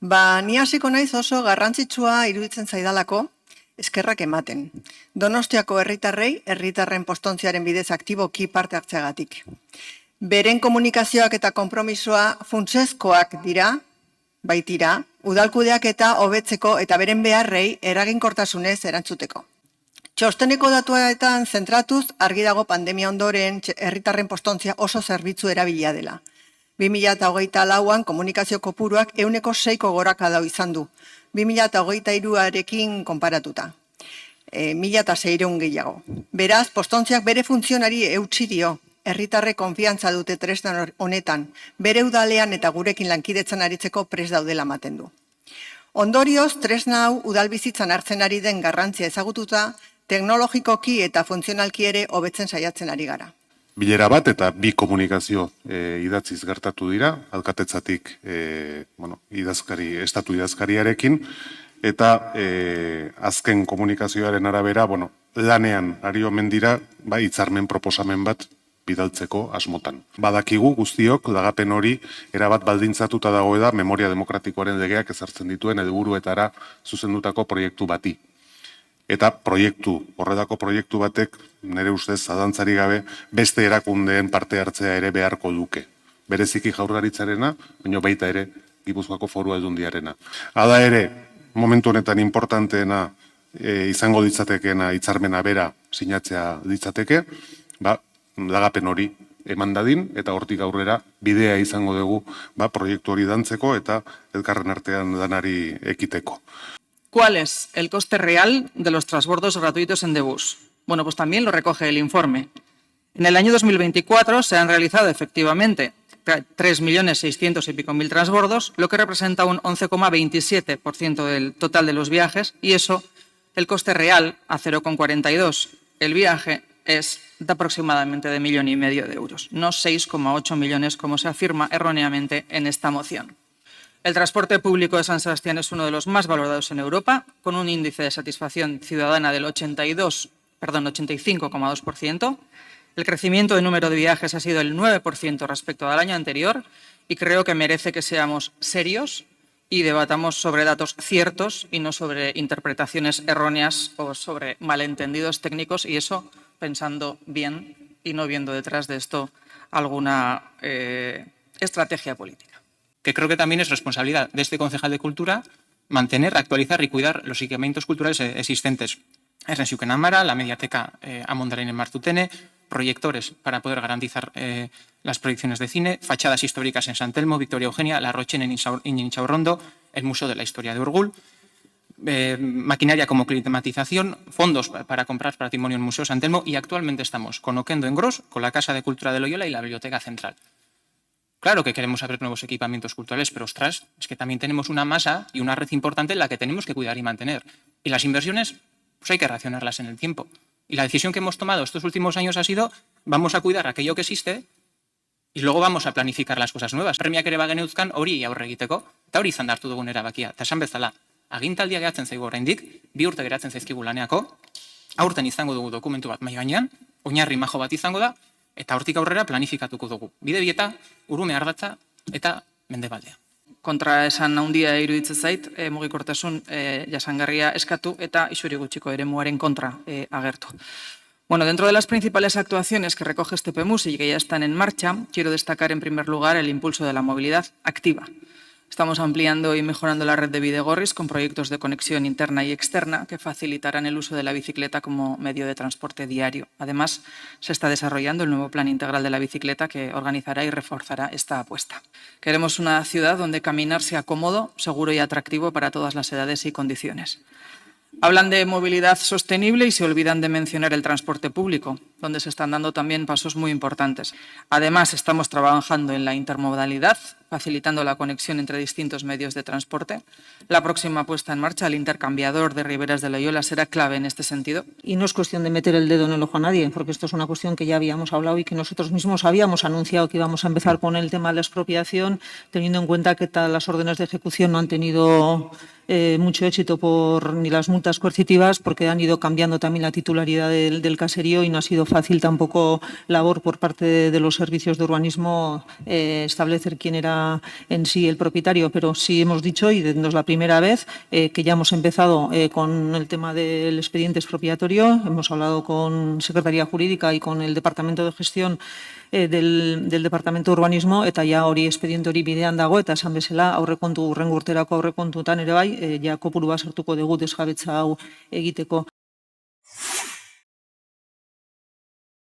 Ni hasiko naiz oso garrantzitsua iruditzen zaidalako eskerrak ematen. Donostiako herritarren postontziaren bidez aktiboki parte hartzeagatik. Beren komunikazioak eta konpromisoa funtsezkoak dira, baitira, udalkudeak eta hobetzeko eta beren beharrei eraginkortasunez erantzuteko. Txosteneko datuetan zentratuz argi dago pandemia ondoren herritarren postontzia oso zerbitzu erabilia dela. 2024an komunikazio kopuruak 6ko gorakada izan du, 2023arekin konparatuta. 1.600 gehiago. Beraz, postontziak bere funtzionari eutsi dio, herritarre konfiantza dute tresna honetan, bere udalean eta gurekin lankidetzan aritzeko prest daudela ematen du. Ondorioz, tresna hau udalbizitzan hartzen ari den garrantzia ezagututa, teknologikoki eta funtzionalki ere hobetzen saiatzen ari gara. Bilera bat eta bi komunikazio idatziz gertatu dira, alkatetzatik estatu idazkariarekin, eta azken komunikazioaren arabera, lanean ari omen dira, hitzarmen proposamen bat bidaltzeko asmotan. Badakigu guztiok, lagapen hori erabat baldintzatuta dago da memoria demokratikoaren legeak ezartzen dituen helburuetara zuzendutako proiektu bati. Eta horredako proiektu batek, nire ustez, zalantzari gabe, beste erakundeen parte hartzea ere beharko duke. Bereziki Jaurlaritzarena, baina baita ere Gipuzkoako Foru Aldundiarena. Hala ere, momentu honetan importanteena izango ditzatekeena hitzarmena bera sinatzea ditzateke, lagapen hori eman dadin, eta hortik aurrera bidea izango dugu proiektu hori dantzeko eta elkarren artean danari ekiteko. ¿Cuál es el coste real de los transbordos gratuitos en Debus? Bueno, pues también lo recoge el informe. En el año 2024 se han realizado efectivamente 3.600.000 y pico transbordos, lo que representa un 11,27% del total de los viajes, y eso, el coste real, a 0,42. El viaje es de aproximadamente de 1,5 millones de euros, no 6,8 millones como se afirma erróneamente en esta moción. El transporte público de San Sebastián es uno de los más valorados en Europa, con un índice de satisfacción ciudadana del 85,2%. El crecimiento de número de viajes ha sido el 9% respecto al año anterior, y creo que merece que seamos serios y debatamos sobre datos ciertos y no sobre interpretaciones erróneas o sobre malentendidos técnicos, y eso pensando bien y no viendo detrás de esto alguna estrategia política. Que creo que también es responsabilidad de este concejal de Cultura mantener, actualizar y cuidar los equipamientos culturales existentes. Ernest Amara, la Mediateca Amondrain en Martutene, proyectores para poder garantizar las proyecciones de cine, fachadas históricas en San Telmo, Victoria Eugenia, La Rochena en Inchaurrondo, el Museo de la Historia de Urgul, maquinaria como climatización, fondos para comprar patrimonio en Museo San Telmo, y actualmente estamos con Oquendo en Gros, con la Casa de Cultura de Loyola y la Biblioteca Central. Claro que queremos abrir nuevos equipamientos culturales, pero ostras, es que también tenemos una masa y una red importante en la que tenemos que cuidar y mantener. Y las inversiones, pues hay que racionarlas en el tiempo. Y la decisión que hemos tomado estos últimos años ha sido, vamos a cuidar aquello que existe y luego vamos a planificar las cosas nuevas. Premiak ere bageneuzkan hori aurre egiteko, eta hori izan da hartu dugun erabakia. Eta esan bezala, agintaldia geratzen zaigu oraindik, 2 urte geratzen zaizkigu laneako, aurten izango dugu dokumentu bat mahai gainean, oinarri majo bat izango da, eta hortik aurrera planifikatuko dugu. Bidebieta, Urume Ardatza eta Mendebaldea. Kontra esan handia iruditzen zait, mugikortasun jasangarria eskatu eta isuri gutxiko eremuaren kontra agertu. Bueno, dentro de las principales actuaciones que recoge este PEMUS y que ya están en marcha, quiero destacar en primer lugar el impulso de la movilidad activa. Estamos ampliando y mejorando la red de Bidegorris con proyectos de conexión interna y externa que facilitarán el uso de la bicicleta como medio de transporte diario. Además, se está desarrollando el nuevo Plan Integral de la Bicicleta que organizará y reforzará esta apuesta. Queremos una ciudad donde caminar sea cómodo, seguro y atractivo para todas las edades y condiciones. Hablan de movilidad sostenible y se olvidan de mencionar el transporte público, donde se están dando también pasos muy importantes. Además, estamos trabajando en la intermodalidad, facilitando la conexión entre distintos medios de transporte. La próxima puesta en marcha, el intercambiador de Riberas de Loyola, será clave en este sentido. Y no es cuestión de meter el dedo en el ojo a nadie, porque esto es una cuestión que ya habíamos hablado y que nosotros mismos habíamos anunciado que íbamos a empezar con el tema de la expropiación, teniendo en cuenta que las órdenes de ejecución no han tenido mucho éxito ni las multas coercitivas, porque han ido cambiando también la titularidad del caserío y no ha sido fácil tampoco labor por parte de los servicios de urbanismo establecer quién era sea en sí el propietario, pero sí hemos dicho, y no es la primera vez, que ya hemos empezado con el tema del expediente expropiatorio. Hemos hablado con Secretaría Jurídica y con el Departamento de Gestión del Departamento de Urbanismo, eta ja hori expediente hori bidean dago, eta esan bezala hurrengo urterako aurrekontutan ere bai, ja kopuru bat sartuko dugu desjabetza hau egiteko.